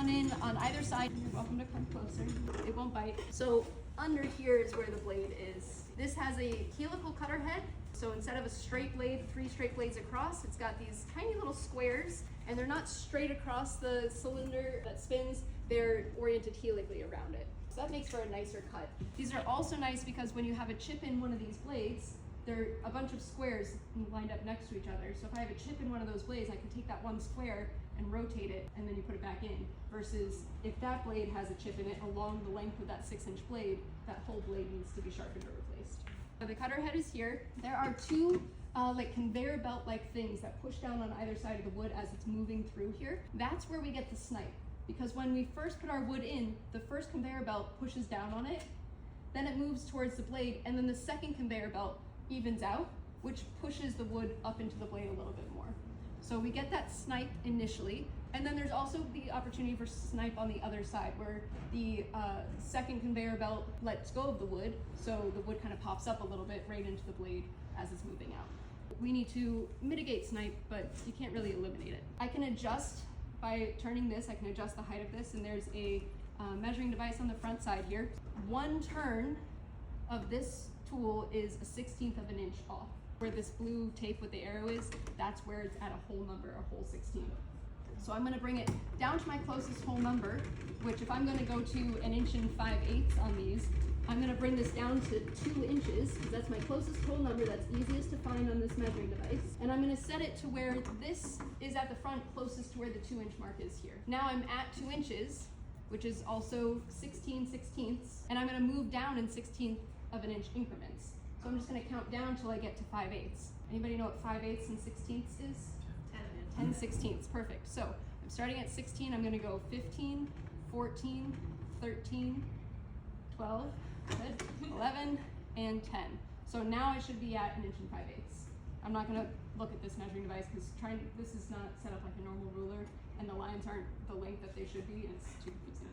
gone in on either side. You're welcome to come closer. It won't bite. So under here is where the blade is. This has a helical cutter head. So instead of a straight blade, 3 straight blades across, it's got these tiny little squares, and they're not straight across the cylinder that spins, they're oriented helically around it. So that makes for a nicer cut. These are also nice because when you have a chip in one of these blades, they're a bunch of squares lined up next to each other. So if I have a chip in one of those blades, I can take that one square and rotate it, and then you put it back in. Versus if that blade has a chip in it along the length of that 6-inch blade, that whole blade needs to be sharpened or replaced. So the cutter head is here. There are 2 like conveyor belt like things that push down on either side of the wood as it's moving through here. That's where we get the snipe. Because when we first put our wood in, the first conveyor belt pushes down on it, then it moves towards the blade, and then the second conveyor belt evens out, which pushes the wood up into the blade a little bit more. So we get that snipe initially, and then there's also the opportunity for snipe on the other side, where the second conveyor belt lets go of the wood, so the wood kind of pops up a little bit right into the blade as it's moving out. We need to mitigate snipe, but you can't really eliminate it. I can adjust by turning this, I can adjust the height of this, and there's a measuring device on the front side here. 1 turn of this tool is a 1/16 of an inch off. Where this blue tape with the arrow is, that's where it's at a whole number, a whole 16. So I'm gonna bring it down to my closest whole number, which if I'm gonna go to 1 inch and 5/8 on these, I'm gonna bring this down to 2 inches, because that's my closest whole number that's easiest to find on this measuring device. And I'm gonna set it to where this is at the front closest to where the 2-inch mark is here. Now I'm at 2 inches, which is also 16/16, and I'm gonna move down in 1/16 of an inch increments. So I'm just gonna count down till I get to 5/8. Anybody know what 5/8 and 16ths is? 10/16, perfect. So I'm starting at 16, I'm gonna go 15, 14, 13, 12, good, 11, and 10. So now I should be at 1 inch and 5/8. I'm not gonna look at this measuring device because this is not set up like a normal ruler, and the lines aren't the length that they should be, and it's too confusing.